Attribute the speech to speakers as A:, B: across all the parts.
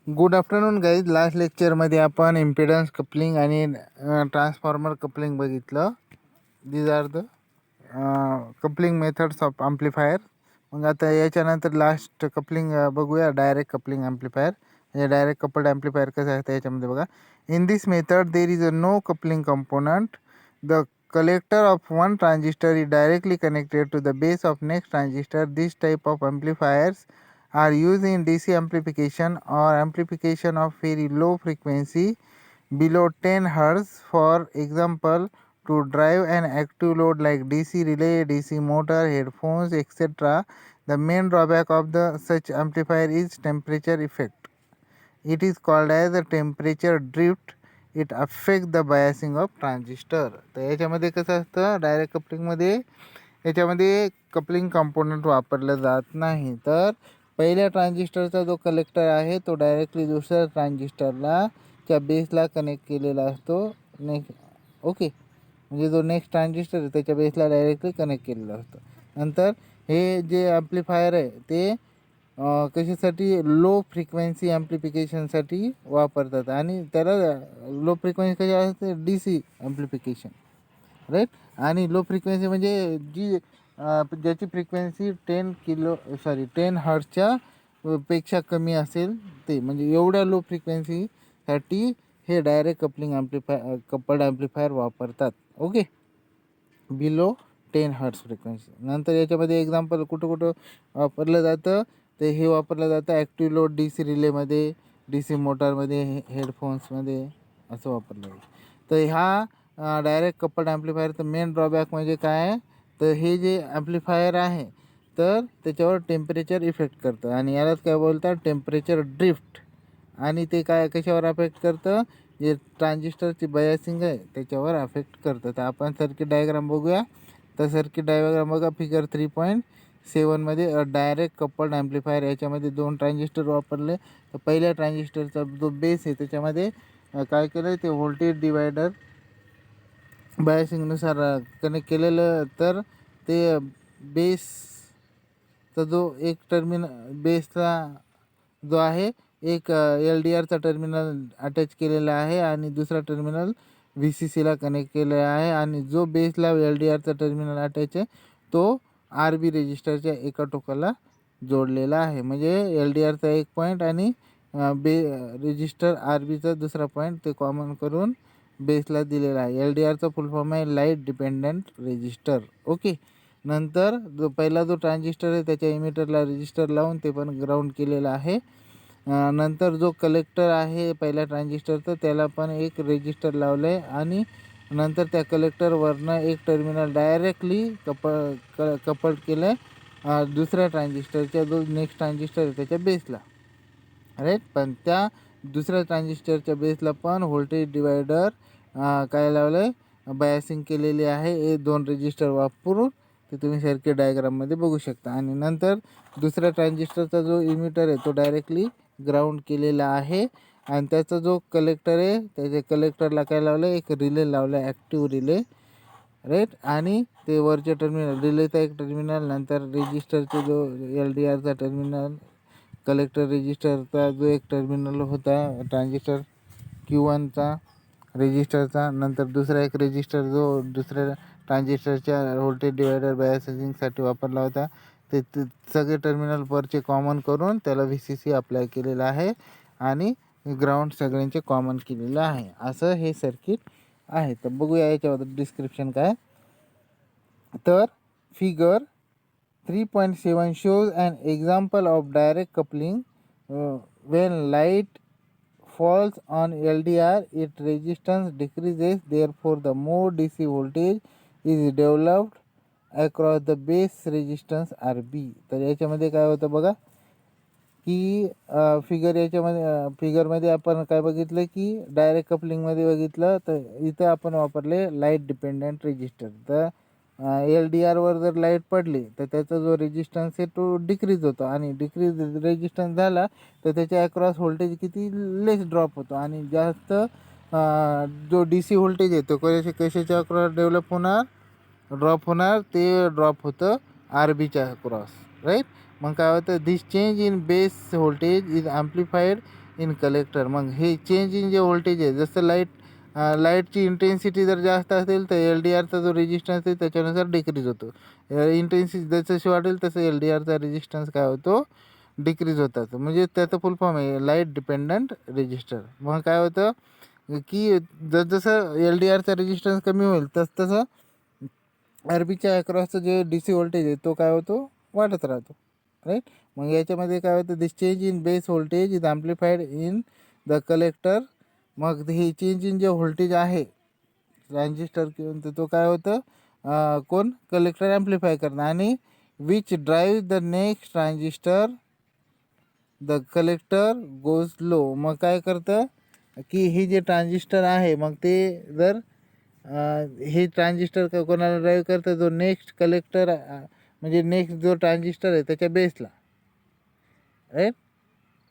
A: Good afternoon guys. Last लेक्चरमध्ये आपण impedance coupling आणि ट्रान्सफॉर्मर कपलिंग बघितलं. These are the coupling methods of amplifier. मग आता याच्यानंतर लास्ट कपलिंग बघूया, डायरेक्ट कपलिंग ॲम्प्लिफायर. म्हणजे डायरेक्ट कपल्ड ॲम्प्लिफायर कसं आहे तर याच्यामध्ये बघा. In this method there is a no coupling component. The collector of one transistor is directly connected to the base of next transistor. This type of amplifiers are used in DC amplification or amplification of very low frequency below 10 Hz. For example, to drive an active load like DC relay, DC motor, headphones, etc. The main drawback of the such amplifier is temperature effect. It is called as a temperature drift. It affect the biasing of transistor. तर याच्यामध्ये कसं असतं, direct कपलिंगमध्ये याच्यामध्ये coupling component वापरलं जात नाही. तर पहिल्या ट्रान्झिस्टरचा जो कलेक्टर आहे तो डायरेक्टली दुसऱ्या ट्रान्झिस्टरला च्या बेसला कनेक्ट केलेला असतो. ओके, म्हणजे जो नेक्स्ट ट्रान्झिस्टर आहे त्याच्या बेसला डायरेक्टली कनेक्ट केलेला असतो. नंतर हे जे ॲम्प्लिफायर आहे ते कशासाठी, लो फ्रिक्वेन्सी ॲम्प्लिफिकेशनसाठी वापरतात. आणि त्याला लो फ्रिक्वेन्सी कशी असते, डी सी ॲम्प्लिफिकेशन, राईट. आणि लो फ्रिक्वेन्सी म्हणजे जी ज्याची फ्रिक्वेन्सी 10 हर्ट्जच्या पेक्षा कमी असेल ते, म्हणजे एवढ्या लो फ्रिक्वेन्सीसाठी हे डायरेक्ट कपल्ड ॲम्प्लिफायर वापरतात. Okay, below 10 hertz frequency. नंतर याच्यामध्ये एक्झाम्पल कुठं वापरलं जातं, ते हे वापरलं जातं ॲक्टिव्ह लोड डी सी रिलेमध्ये, डी सी मोटारमध्ये, हेडफोन्समध्ये असं वापरलं जातं. तर हा डायरेक्ट कपल्ड ॲम्प्लिफायरचं मेन ड्रॉबॅक म्हणजे काय आहे, तर हे जे ॲम्प्लिफायर आहे तर त्याच्यावर टेम्परेचर इफेक्ट करतं आणि यालाच काय बोलतात, टेम्परेचर ड्रिफ्ट. आणि ते काय कशावर अफेक्ट करतं, जे ट्रान्झिस्टरची बायसिंग आहे त्याच्यावर अफेक्ट करतं. तर आपण सर्किट डायग्राम बघूया. तर सर्किट डायग्राम बघा, फिगर 3.7मध्ये डायरेक्ट कपल्ड ॲम्प्लिफायर. याच्यामध्ये दोन ट्रान्झिस्टर वापरले. तर पहिल्या ट्रान्झिस्टरचा जो बेस आहे त्याच्यामध्ये काय केलं, ते व्होल्टेज डिवायडर बायसिंगनुसार कनेक्ट केलेलं. तर ते बेसचा जो एक बेसचा जो आहे एक LDRचा टर्मिनल अटॅच केलेला आहे आणि दुसरा टर्मिनल VCCला कनेक्ट केलेला आहे. आणि जो बेसला LDRचा टर्मिनल अटॅच आहे तो RB रेजिस्टरच्या एका टोकाला जोडलेला आहे. म्हणजे LDRचा एक पॉईंट आणि रेजिस्टर RBचा दुसरा पॉईंट ते कॉमन करून बेसला दिलेला आहे. LDRचा फुल फॉर्म आहे लाईट डिपेंडंट रेजिस्टर. ओके. नंतर जो पहिला जो ट्रान्झिस्टर आहे त्याच्या इमिटरला रेजिस्टर लावून ते पण ग्राउंड केलेला आहे. नंतर जो कलेक्टर आहे पहिल्या ट्रान्झिस्टरचं त्याला पण एक रेजिस्टर लावलं आहे आणि नंतर त्या कलेक्टरवरनं एक टर्मिनल डायरेक्टली कपल्ड केलं आहे दुसऱ्या ट्रान्झिस्टरच्या, जो नेक्स्ट ट्रान्झिस्टर आहे त्याच्या बेसला, राईट. पण त्या दुसऱ्या ट्रान्झिस्टरच्या बेसला पण व्होल्टेज डिवायडर काय लावलं आहे, बायसिंग केलेली आहे. हे दोन रेजिस्टर वापरून ते तुम्ही सर्किट डायग्राममध्ये बघू शकता. आणि नंतर दुसऱ्या ट्रान्झिस्टरचा जो इमिटर आहे तो डायरेक्टली ग्राउंड केलेला आहे. आणि त्याचा जो कलेक्टर आहे त्याच्या कलेक्टरला काय लावलं आहे, एक रिले लावला आहे, ॲक्टिव्ह रिले, राईट. आणि ते वरचे टर्मिनल, रिलेचा एक टर्मिनल, नंतर रेजिस्टरचे जो LDRचा टर्मिनल, कलेक्टर रेजिस्टरचा जो एक टर्मिनल होता ट्रान्झिस्टर Q1चा रेजिस्टरचा, नंतर दुसरा एक रेजिस्टर जो दुसऱ्या ट्रान्झिस्टरच्या व्होल्टेज डिवायडर बायसिंगसाठी वापरला होता. ते सगळे टर्मिनल वरचे कॉमन करून त्याला VCC अप्लाय केलेला आहे आणि ग्राउंड सगळ्यांचे कॉमन केलेलं आहे. असं हे सर्किट आहे. तर बघूया याच्याबद्दल डिस्क्रिप्शन काय. तर figure 3.7 shows an example of direct coupling. When light falls on LDR, its resistance decreases. Therefore, the more DC voltage is developed across the base resistance RB. तर याच्यामध्ये काय होतं बघा की फिगरमध्ये आपण काय बघितलं की डायरेक्ट कपलिंगमध्ये बघितलं तर इथं आपण वापरले लाईट डिपेंडंट रेजिस्टर. तर LDRवर जर लाईट पडली तर त्याचा जो रेजिस्टन्स आहे तो डिक्रीज होतो आणि डिक्रीज रेजिस्टन्स झाला तर त्याच्या अक्रॉस व्होल्टेज किती लेस ड्रॉप होतो आणि जास्त जो DC व्होल्टेज आहे तो कशाच्या अक्रॉस ड्रॉप होणार, ते ड्रॉप होतं RBच्या अक्रॉस, राईट. मग काय होतं, this change in base voltage is amplified in collector. मग हे चेंज इन जे व्होल्टेज आहे, जसं लाईटची इंटेन्सिटी जर जास्त असेल तर एल डी आरचा जो रेजिस्टन्स आहे त्याच्यानुसार डिक्रीज होतो. इंटेन्सिटी जसं वाढेल तसं एल डी आरचा रेजिस्टन्स काय होतो, डिक्रीज होतात. म्हणजे त्याचं फुल फॉर्म आहे लाईट डिपेंडंट रेजिस्टर. मग काय होतं की जसं एल डी आरचा रेजिस्टन्स कमी होईल तसं आर बीच्या अक्रॉसचं जे डी सी व्होल्टेज आहे तो काय होतो, वाढत राहतो. राईट. मग याच्यामध्ये काय होतं, this change in base voltage is amplified in the collector. मग हे चेंज इन जे व्होल्टेज आहे ट्रान्झिस्टर किंवा तो काय होतं, कोण कलेक्टर ॲम्प्लिफाय करणं. आणि which drive the next transistor the collector goes low. मग काय करतं की हे जे ट्रान्झिस्टर आहे मग ते जर हे ट्रान्झिस्टर कोणाला ड्राईव्ह करतं, जो नेक्स्ट कलेक्टर म्हणजे नेक्स्ट जो ट्रान्झिस्टर आहे त्याच्या बेसला. राईट.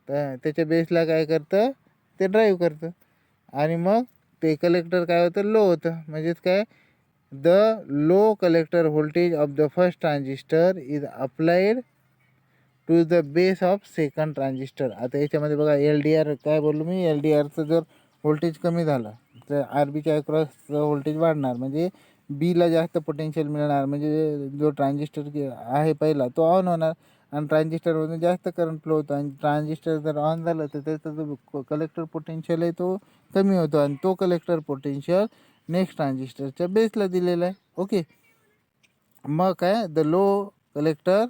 A: तर त्याच्या बेसला काय करतं, ते ड्राईव्ह करतं. आणि मग ते कलेक्टर काय होतं, लो होतं. म्हणजेच काय, the low collector voltage of the first transistor is applied to the base of second transistor. आता याच्यामध्ये बघा एल डी आर काय बोललो मी, एल डी आरचं जर व्होल्टेज कमी झालं तर आर बीच्या अक्रॉसचं व्होल्टेज वाढणार, म्हणजे बीला जास्त पोटेन्शियल मिळणार. म्हणजे जो ट्रान्झिस्टर आहे पहिला तो ऑन होणार आणि ट्रान्झिस्टरमधून जास्त करंट फ्लो होतो. आणि ट्रान्झिस्टर जर ऑन झालं तर त्याचा जो कलेक्टर पोटेन्शियल आहे तो कमी होतो. आणि तो कलेक्टर पोटेन्शियल नेक्स्ट ट्रान्झिस्टरच्या बेसला दिलेला आहे. ओके. मग काय, the low collector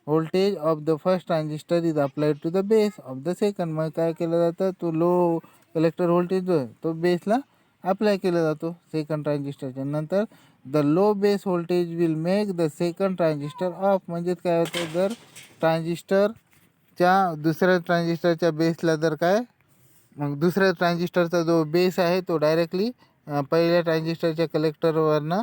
A: voltage of the first transistor is applied to the base of the second. मग काय केलं जातं, तो लो कलेक्टर व्होल्टेज जो आहे तो बेसला अप्लाय केला जातो सेकंड ट्रान्झिस्टरच्या. नंतर the low base voltage will make the second transistor of. म्हणजेच काय होतं, जर ट्रान्झिस्टरच्या दुसऱ्या ट्रान्झिस्टरच्या बेसला जर काय, मग दुसऱ्या ट्रान्झिस्टरचा जो बेस आहे तो डायरेक्टली पहिल्या ट्रान्झिस्टरच्या कलेक्टरवरनं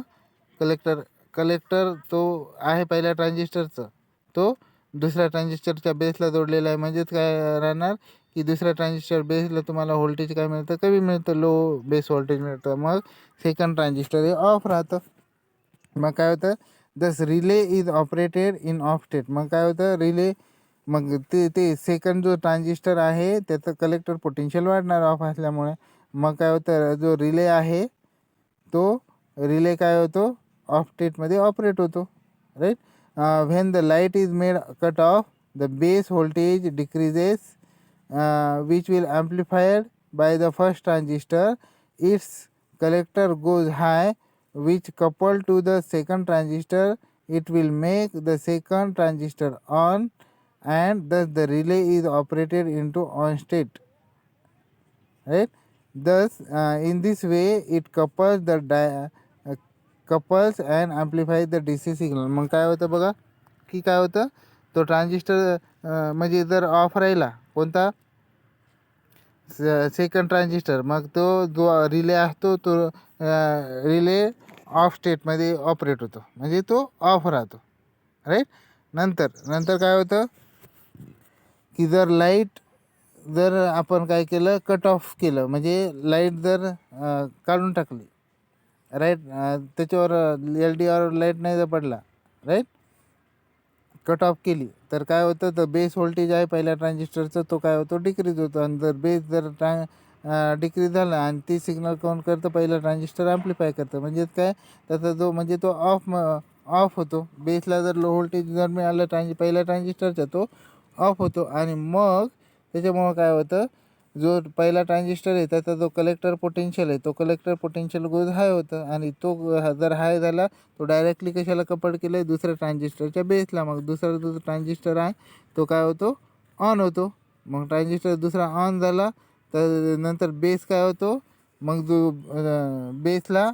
A: कलेक्टर तो आहे पहिल्या ट्रान्झिस्टरचं तो दुसऱ्या ट्रान्झिस्टरच्या बेसला जोडलेला आहे. म्हणजेच काय राहणार की दुसऱ्या ट्रान्झिस्टर बेसला तुम्हाला व्होल्टेज काय मिळतं, कमी मिळतं, लो बेस व्होल्टेज मिळतं. मग सेकंड ट्रान्झिस्टर हे ऑफ राहतं. मग काय होतं, दस relay is operated in of state. मग काय होतं, रिले मग ते सेकंड जो ट्रान्झिस्टर आहे त्याचं कलेक्टर पोटेन्शियल वाढणार ऑफ असल्यामुळे. मग काय होतं, जो रिले आहे तो रिले काय होतो, ऑफ स्टेटमध्ये ऑपरेट होतो. Right. When the light is made cut off the base voltage decreases which will amplified by the first transistor. Its collector goes high which coupled to the second transistor it will make the second transistor on and thus the relay is operated into on state. Right. Thus in this way it couples and amplifies the DC signal. मग काय होतं बघा की काय होतं, तो transistor म्हणजे जर ऑफ राहिला कोणता, सेकंड ट्रान्झिस्टर, मग तो जो रिले असतो तो रिले ऑफ स्टेटमध्ये ऑपरेट होतो, म्हणजे तो ऑफ राहतो. राईट. नंतर काय होतं की जर आपण काय केलं, कट ऑफ केलं, म्हणजे लाईट जर काढून टाकली, राईट, त्याच्यावर एल डी आर लाईट नाही जर पडला, राईट, कट ऑफ केली तर काय होतं, तर बेस व्होल्टेज आहे पहिल्या ट्रान्झिस्टरचं तो काय होतो, डिक्रीज होतो. आणि जर बेस डिक्रीज झाला आणि ती सिग्नल काउंट करतं पहिलं ट्रान्झिस्टर ॲम्प्लिफाय करतं. म्हणजे काय, त्याचा जो म्हणजे तो ऑफ होतो. बेसला जर लो व्होल्टेज जर मिळालं पहिल्या ट्रान्झिस्टरचा तो ऑफ होतो. आणि मग त्याच्यामुळं काय होतं, जो पहिला ट्रान्झिस्टर आहे त्याचा जो कलेक्टर पोटेन्शियल आहे तो कलेक्टर पोटेन्शियल गोज हाय होतं. आणि तो जर हाय झाला तो डायरेक्टली कशाला कपल्ड केलं आहे, दुसऱ्या ट्रान्झिस्टरच्या बेसला. मग दुसरा जो ट्रान्झिस्टर आहे तो काय होतो, ऑन होतो. मग ट्रान्झिस्टर दुसरा ऑन झाला तर नंतर बेस काय होतो, मग जो बेसला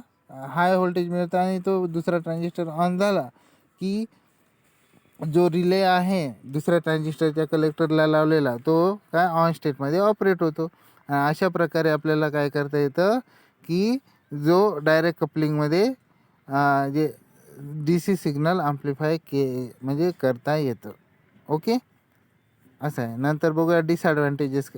A: हाय व्होल्टेज मिळतं आणि तो दुसरा ट्रान्झिस्टर ऑन झाला की जो रिले आहे दुसऱ्या ट्रान्झिस्टरच्या कलेक्टरला लावलेला तो काय ऑन स्टेटमध्ये ऑपरेट होतो. अशा प्रकारे आपल्याला काय करता येतं की जो डायरेक्ट कपलिंगमध्ये जे डी सी सिग्नल ॲम्प्लिफाय म्हणजे करता येतं. ओके, असं आहे. नंतर बघूया ॲडव्हान्टेजेस.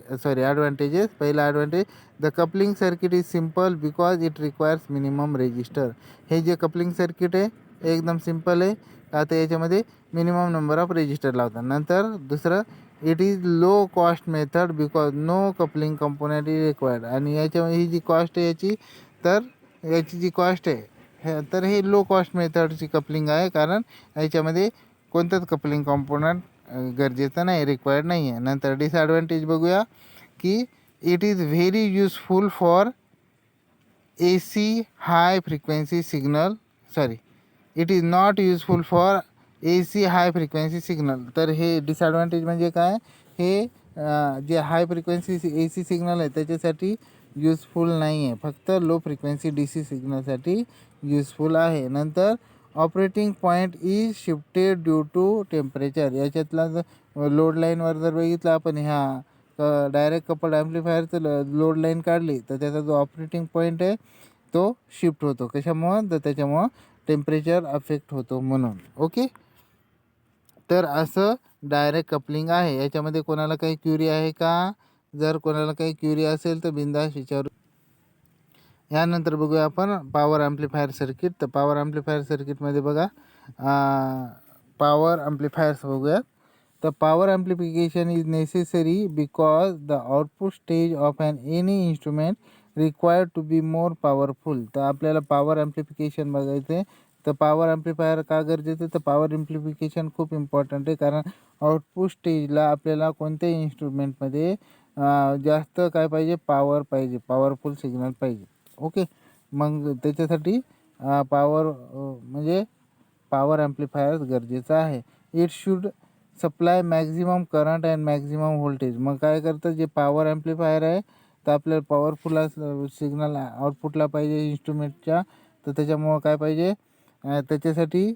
A: पहिला advantage, the coupling circuit is simple because it requires minimum resistor. हे जे कपलिंग सर्किट आहे एकदम सिम्पल आहे, आता याच्यामध्ये मिनिमम नंबर ऑफ रेजिस्टर लावतात. नंतर दुसरं, it is low cost method because no coupling component is required. आणि याच्यामध्ये ही जी कॉस्ट आहे याची, तर याची जी कॉस्ट आहे तर हे लो कॉस्ट मेथडची कपलिंग आहे, कारण याच्यामध्ये कोणतंच कपलिंग कॉम्पोनंट गरजेचं नाही, रिक्वायर्ड नाही आहे. नंतर डिसॲडव्हान्टेज बघूया की it is very useful for AC high frequency signal, sorry, it is not useful for AC high frequency signal. तर हे डिसॲडव्हान्टेज म्हणजे काय, हे जे हाय फ्रिक्वेन्सी AC सिग्नल आहे त्याच्यासाठी युजफुल नाही आहे, फक्त लो फ्रिक्वेन्सी DC सिग्नलसाठी युजफुल आहे. नंतर operating point is shifted due to temperature. याच्यातला लोड लाईनवर जर बघितलं आपण, ह्या डायरेक्ट कपल्ड ॲम्प्लिफायरचं लोड लाईन काढली तर त्याचा जो ऑपरेटिंग पॉईंट आहे तो शिफ्ट होतो. कशामुळं, तर त्याच्यामुळं टेम्परेचर अफेक्ट होतो म्हणून. ओके, तर असं डायरेक्ट कपलिंग आहे. याच्यामध्ये कोणाला काही क्युरी आहे का? जर कोणाला काही क्युरी असेल तर बिंदास विचारू. यानंतर बघूया आपण पॉवर ॲम्प्लिफायर सर्किट. तर पॉवर ॲम्प्लिफायर सर्किटमध्ये बघा, पॉवर ॲम्प्लिफायर्स बघूया. तर power amplification is necessary because the output stage of an any instrument required to be more powerful. तर आपल्याला पॉवर ॲम्प्लिफिकेशन बघायचं आहे. तर पॉवर ॲम्प्लिफायर का गरजेचं, तर पॉवर ॲम्प्लिफिकेशन खूप इम्पॉर्टंट आहे, कारण आउटपुट स्टेजला आपल्याला कोणत्याही इन्स्ट्रुमेंटमध्ये जास्त काय पाहिजे, पॉवर पाहिजे, पॉवरफुल सिग्नल पाहिजे. ओके, मग त्याच्यासाठी पॉवर म्हणजे पॉवर ॲम्प्लिफायर गरजेचं आहे. It should supply maximum current and maximum voltage. मग काय करतं, जे पॉवर ॲम्प्लिफायर आहे तर आपल्याला पॉवरफुल सिग्नल आउटपुटला पाहिजे इन्स्ट्रुमेंटच्या. तर त्याच्यामुळं काय पाहिजे, त्याच्यासाठी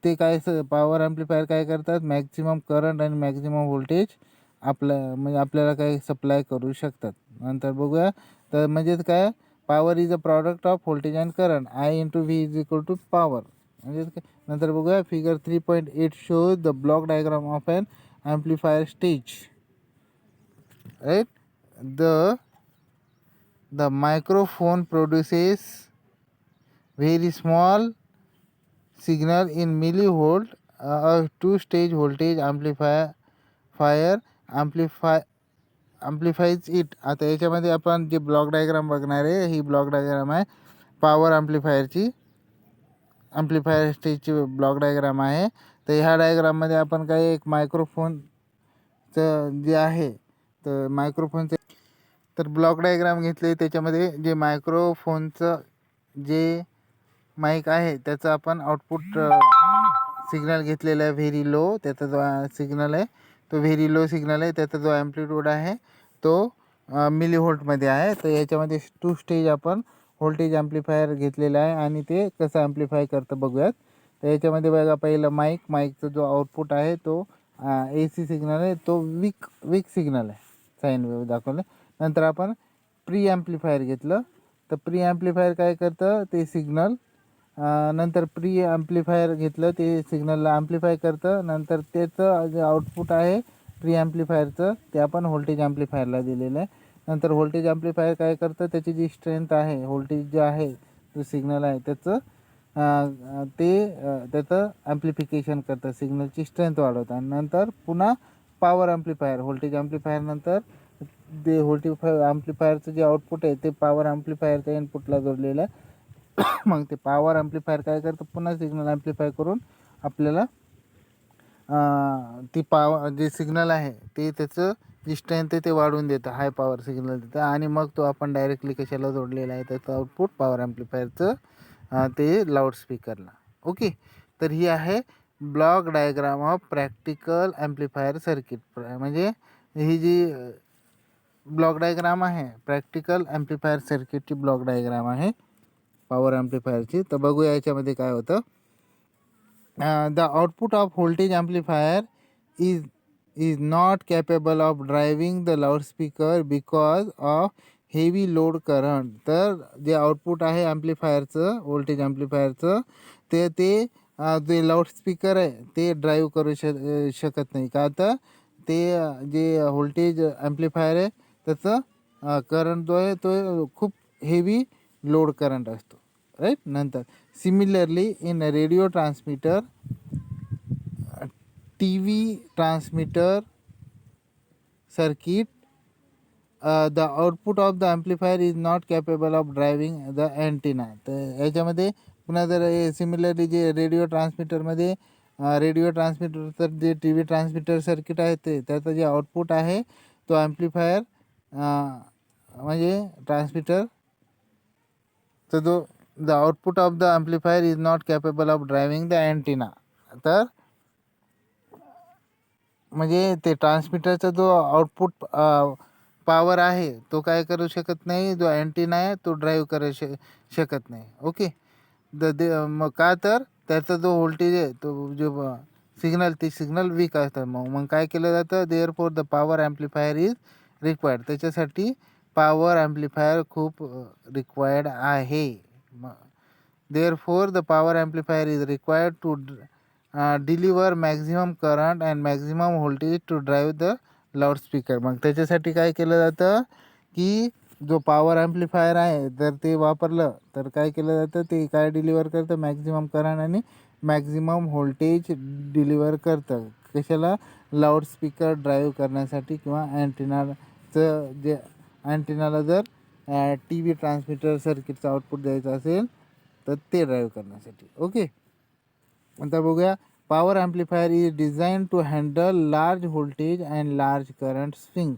A: ते काय पॉवर ॲम्प्लिफायर काय करतात, मॅक्झिमम करंट आणि मॅक्झिमम व्होल्टेज म्हणजे आपल्याला काय सप्लाय करू शकतात. नंतर बघूया, तर म्हणजेच काय, power is a product of voltage and current, I × V is equal to power. म्हणजेच काय. नंतर बघूया figure 3.8 shows the block diagram of an amplifier stage. Right, the microphone produces very small signal in millivolt. A two-stage voltage amplifier amplifies it. आता याच्यामध्ये आपण जे block diagram बघणार आहे, ही ब्लॉक डायग्राम आहे पॉवर ॲम्प्लिफायरची, ॲम्प्लिफायर स्टेजची ब्लॉक डायग्राम आहे. तर ह्या डायग्राममध्ये आपण काय, एक मायक्रोफोनचं जे आहे, तर मायक्रोफोनचं तर ब्लॉक डायग्राम घेतले. त्याच्यामध्ये जे मायक्रोफोनचं जे माईक आहे त्याचं आपण आउटपुट सिग्नल घेतलेला आहे व्हेरी लो. त्याचा जो सिग्नल आहे तो व्हेरी लो सिग्नल आहे. त्याचा जो ॲम्प्लिट्यूड आहे तो मिलीव्होल्टमध्ये आहे. तर याच्यामध्ये 2 स्टेज आपण व्होल्टेज ॲम्प्लिफायर घेतलेला आहे आणि ते कसं ॲम्प्लिफाय करतं बघूयात. तर याच्यामध्ये बघा, पहिलं माईकचा जो आउटपुट आहे तो AC सिग्नल आहे, तो वीक सिग्नल आहे, साईन वेव्ह दाखवलं. नंतर आपण प्री ॲम्प्लिफायर घेतलं. तर प्री ॲम्प्लिफायर काय करतं, ते सिग्नल नंतर प्री ॲम्प्लिफायर घेतलं, ते सिग्नलला ॲम्प्लिफाय करतं. नंतर त्याचं जे आउटपुट आहे प्री ॲम्प्लिफायरचं ते आपण व्होल्टेज ॲम्प्लिफायरला दिलेलं आहे. नंतर व्होल्टेज ॲम्प्लिफायर काय करतं, त्याची जी स्ट्रेंथ आहे, व्होल्टेज जे आहे, जो सिग्नल आहे त्याचं त्याचं ॲम्प्लिफिकेशन करतं, सिग्नलची स्ट्रेंथ वाढवतं. आणि नंतर पुन्हा पॉवर ॲम्प्लिफायर, व्होल्टेज ॲम्प्लिफायर नंतर ते व्होल्टेज ॲम्प्लिफायरचं जे आउटपुट आहे ते पॉवर ॲम्प्लिफायरच्या इनपुटला जोडलेलं आहे. मग ते पॉवर ॲम्प्लिफायर काय करतं, पुन्हा सिग्नल ॲम्प्लिफाय करून आपल्याला ती जे सिग्नल आहे ते त्याचं जी स्ट्रेंथ आहे ते वाढवून देतं, हाय पॉवर सिग्नल देतं. आणि मग तो आपण डायरेक्टली कशाला जोडलेला आहे, त्याचं आउटपुट पॉवर ॲम्प्लिफायरचं ते लाऊडस्पीकरला. ओके, तर ही आहे block diagram of practical amplifier circuit. म्हणजे ही जी ब्लॉक डायग्राम आहे प्रॅक्टिकल ॲम्प्लिफायर सर्किटची ब्लॉक डायग्राम आहे पॉवर ॲम्प्लिफायरची. तर बघूया याच्यामध्ये काय होतं. The output off voltage amplifier is not capable of driving the loudspeaker because of heavy load current. तर जे आउटपुट आहे ॲम्प्लिफायरचं, व्होल्टेज ॲम्प्लिफायरचं, ते जे लाऊडस्पीकर आहे ते ड्राईव्ह करू शकत नाही. का तर ते जे व्होल्टेज ॲम्प्लिफायर आहे त्याचं करंट जो आहे तो खूप हेवी लोड करंट असतो. राईट. नंतर similarly in radio transmitter, TV transmitter circuit, the output of the amplifier is not capable of driving the antenna. तर याच्यामध्ये पुन्हा जर सिमिलरली जे रेडिओ ट्रान्समीटरमध्ये रेडिओ ट्रान्समीटर तर जे टी व्ही ट्रान्समीटर सर्किट आहे ते त्याचं जे आउटपुट आहे तो ॲम्प्लिफायर म्हणजे ट्रान्समीटर तर the output of the amplifier is not capable of driving the antenna. तर म्हणजे ते ट्रान्समीटरचा जो आउटपुट पॉवर आहे तो काय करू शकत नाही, जो अँटिना आहे तो ड्राईव्ह करू शकत नाही. ओके. मग का तर त्याचा जो व्होल्टेज आहे तो जो सिग्नल ते सिग्नल वीक असतात. मग काय केलं जातं, therefore the power amplifier is required. त्याच्यासाठी पॉवर ॲम्प्लिफायर खूप रिक्वायर्ड आहे. Therefore the power amplifier is required to deliver maximum current and maximum voltage to drive the loudspeaker. मग त्याच्यासाठी काय केलं जातं की जो पॉवर ॲम्प्लिफायर आहे जर ते वापरलं तर काय केलं जातं, ते काय डिलिव्हर करतं, मॅक्झिमम करंट आणि मॅक्झिमम व्होल्टेज डिलिव्हर करतं. कशाला, लाऊडस्पीकर ड्राईव्ह करण्यासाठी किंवा अँटिनाचं जे अँटिनाला जर टी व्ही ट्रान्समीटर सर्किटचं आउटपुट द्यायचं असेल तर ते ड्राईव्ह करण्यासाठी. ओके. आता बघूया, power amplifier is design to handle large voltage and large current swing.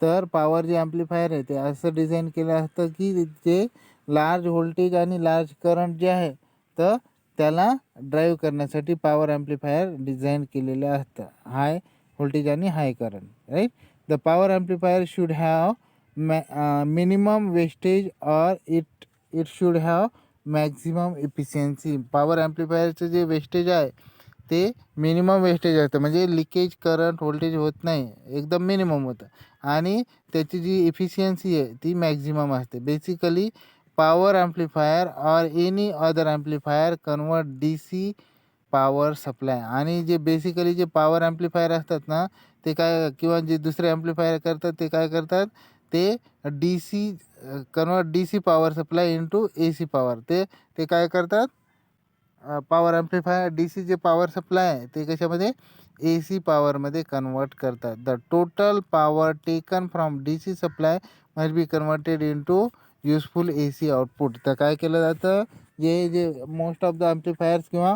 A: तर पॉवर जे ॲम्प्लिफायर आहे ते असं डिझाईन केलं असतं की जे लार्ज व्होल्टेज आणि लार्ज करंट जे आहे तर त्याला ड्राईव्ह करण्यासाठी पॉवर ॲम्प्लिफायर डिझाईन केलेलं असतं, हाय व्होल्टेज आणि high current, right. The power amplifier should have minimum wastage or it should have maximum efficiency. Power ॲम्प्लिफायरचं जे वेस्टेज आहे ते मिनिमम वेस्टेज असतं, म्हणजे लिकेज करंट व्होल्टेज होत नाही, एकदम मिनिमम होतं. आणि त्याची जी इफिशियन्सी आहे ती मॅक्झिमम असते. Basically power amplifier or any other amplifier convert D C power supply. आणि जे बेसिकली जे पॉवर ॲम्प्लिफायर असतात ना ते काय, किंवा जे दुसरे ॲम्प्लिफायर करतात ते काय करतात, ते D C convert D C power supply into A C power. ते काय करतात, पॉवर ॲम्प्लिफायर डी सी जे पॉवर सप्लाय आहे ते कशामध्ये, ए सी पॉवरमध्ये कन्वर्ट करतात. The total power taken from D C supply must be converted into useful A C output. तर काय केलं जातं, जे मोस्ट ऑफ द ॲम्प्लिफायर्स किंवा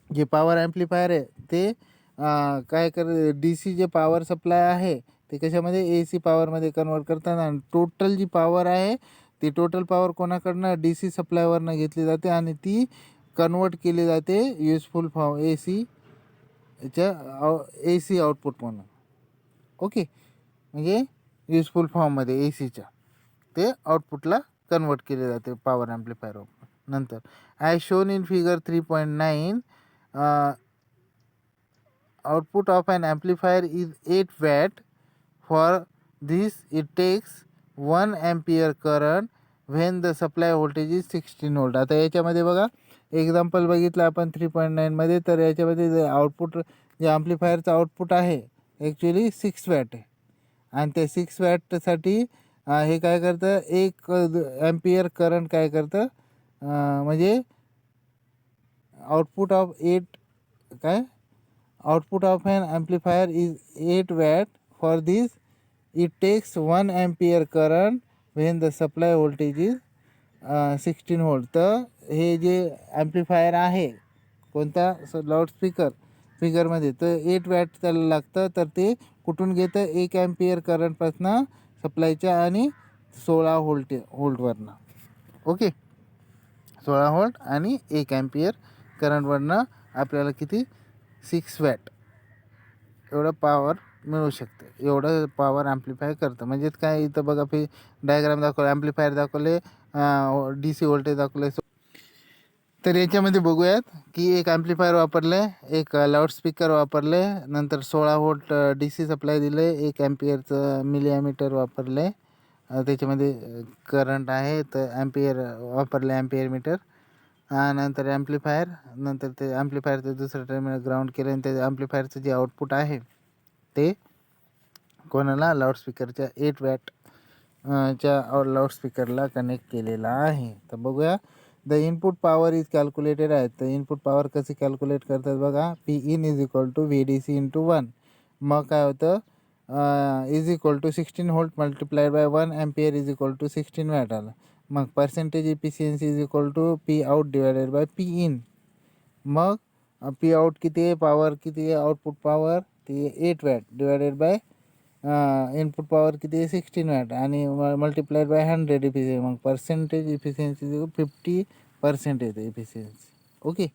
A: जे पॉवर ॲम्प्लिफायर आहे ते काय डी सी जे पॉवर सप्लाय आहे ते कशामध्ये, ए सी पॉवरमध्ये कन्वर्ट करतात. आणि टोटल जी पॉवर आहे ती टोटल पॉवर कोणाकडनं, डी सी सप्लायवरनं घेतली जाते आणि ती कन्वर्ट केली जाते useful form A C A C output म्हणून. ओके. म्हणजे युजफुल फॉर्ममध्ये ए सीच्या ते आउटपुटला कन्वर्ट केले जाते पॉवर ॲम्प्लिफायर. नंतर as shown in figure 3.9 output of an amplifier is 8 watt. For this it takes 1 ampere current when the supply voltage is 16 volt. आता याच्यामध्ये बघा एक्झाम्पल बघितलं आपण 3.9मध्ये, तर याच्यामध्ये जे आउटपुट जे ॲम्प्लिफायरचं आउटपुट आहे ॲक्च्युली 6 वॅट आहे. आणि ते 6 वॅटसाठी हे काय करतं, 1 ॲम्पियर करंट काय करतं, म्हणजे आउटपुट ऑफ 8 काय, output of an amplifier is 8 watt. For this it takes 1 ampere current when the supply voltage is 16 volt. तर हे जे ॲम्प्लिफायर आहे कोणता, लाऊडस्पीकरमध्ये, तर 8 वॅट त्याला लागतं. तर ते कुठून घेतं, 1 ॲम्पियर करंटपासनं सप्लायच्या आणि 16 व्होल्टवरनं. ओके. 16 व्होल्ट आणि 1 ॲम्पियर करंटवरनं आपल्याला किती, 6 वॅट एवढं पॉवर मिळू शकते. एवढं पॉवर ॲम्प्लिफाय करतं. म्हणजेच काय, इथं बघा डायग्राम दाखवलं, ॲम्प्लिफायर दाखवले, डी सी व्होल्टेज दाखवले. तर याच्यामध्ये बघूयात की एक ॲम्प्लिफायर वापरले, एक लाऊडस्पीकर वापरले, नंतर 16 व्होल्ट डी सी सप्लाय दिले, 1 ॲम्पियरचं मिली ॲमीटर वापरले, त्याच्यामध्ये करंट आहे तर ॲम्पियर वापरले, ॲम्पियर मीटर. नंतर ॲम्प्लिफायर, नंतर ते ॲम्प्लिफायरचं दुसरं टर्मिनल ग्राउंड केलं आणि ते ॲम्प्लिफायरचं जे आउटपुट आहे ते कोणाला, लाऊडस्पीकरच्या 8 वॅट च्या लाऊडस्पीकरला कनेक्ट केलेला आहे. तर बघूया, the input power is calculated आहे. तर इनपुट पॉवर कशी कॅल्क्युलेट करतात बघा, P in is equal to V D C into 1. मग काय होतं, is equal to 16 volt multiplied by 1 ampere is equal to 16 watt आलं. मग percentage efficiency is equal to P out divided by P in. मग P out किती आहे, power किती आहे, आउटपुट पॉवर ती 8 watt divided by input power किती आहे 16 वॅट आणि मल्टिप्लाइड बाय 100 इफिशियन्सी. मग पर्सेंटेज इफिशियन्सी 50% येते इफिशियन्सी. ओके.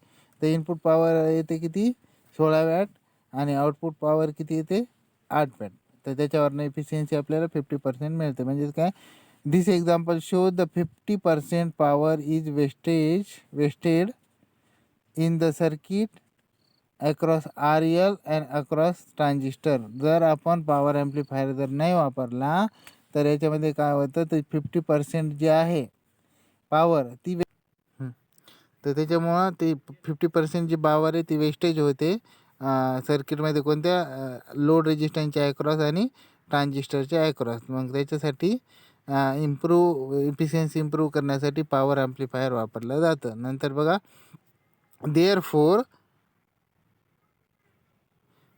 A: तर इनपुट पॉवर येते किती 16 वॅट आणि आउटपुट पॉवर किती येते 8 वॅट. तर त्याच्यावरनं इफिशियन्सी आपल्याला 50% मिळते. म्हणजे काय, this example show the 50% power is wasted in the circuit across R L and across transistor. जर आपण पॉवर ॲम्प्लिफायर जर नाही वापरला तर याच्यामध्ये काय होतं, तर 50% जे आहे पॉवर ती तर त्याच्यामुळं ते 50% जी पॉवर आहे ती वेस्टेज होते सर्किटमध्ये. कोणत्या लोड रेजिस्टन्सच्या अक्रॉस आणि ट्रान्झिस्टरच्या अक्रॉस. मग त्याच्यासाठी इफिशियन्सी इम्प्रूव्ह करण्यासाठी पॉवर ॲम्प्लिफायर वापरलं जातं. नंतर बघा,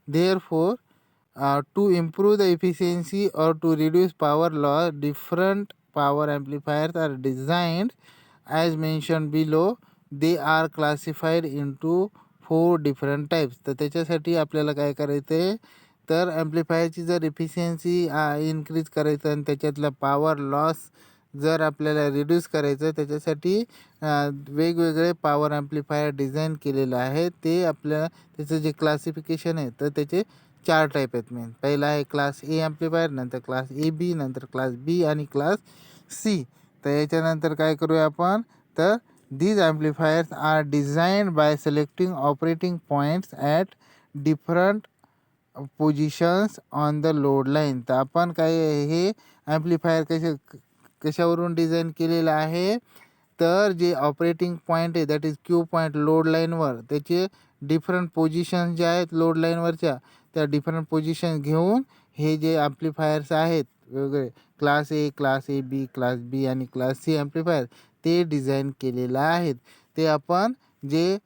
A: Therefore, to improve the efficiency or to reduce power loss, different power amplifiers are designed as mentioned below. They are classified into 4 different types. तर त्याच्यासाठी आपल्याला काय करायचं आहे, तर ॲम्प्लिफायरची जर इफिशियन्सी इन्क्रीज करायचं आणि त्याच्यातला पॉवर लॉस जर आपल्याला रिड्यूस करायचं, त्याच्यासाठी वेगवेगळे पॉवर ॲम्प्लिफायर डिझाईन केलेलं आहे. ते आपल्याला त्याचं जे क्लासिफिकेशन आहे तर त्याचे 4 टाईप आहेत मेन. पहिला आहे क्लास ए ॲम्प्लिफायर, नंतर क्लास ए बी, नंतर क्लास बी आणि क्लास सी. तर याच्यानंतर काय करूया आपण, तर these amplifiers are designed by selecting operating points at different positions on the load line. तर आपण काय हे ॲम्प्लिफायर कशावरून डिझाईन केलेलं आहे, तर जे ऑपरेटिंग पॉईंट आहे that is Q point load लाईनवर, त्याचे डिफरंट पोझिशन्स जे आहेत लोड लाईनवरच्या त्या डिफरंट पोझिशन घेऊन हे जे ॲम्प्लिफायर्स आहेत वेगवेगळे क्लास ए बी, क्लास बी आणि क्लास सी ॲम्प्लिफायर ते डिझाईन केलेलं आहेत. ते आपण जे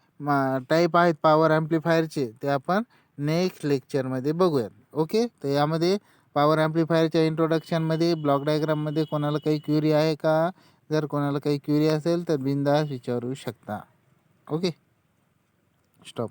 A: टाईप आहेत पॉवर ॲम्प्लिफायरचे ते आपण नेक्स्ट लेक्चरमध्ये बघूयात. ओके. तर यामध्ये पॉवर ॲम्प्लिफायरच्या इंट्रोडक्शनमध्ये ब्लॉक डायग्राममध्ये कोणाला काही क्युरी आहे का? जर कोणाला काही क्युरी असेल तर बिनधास्त विचारू शकता. ओके. स्टॉप.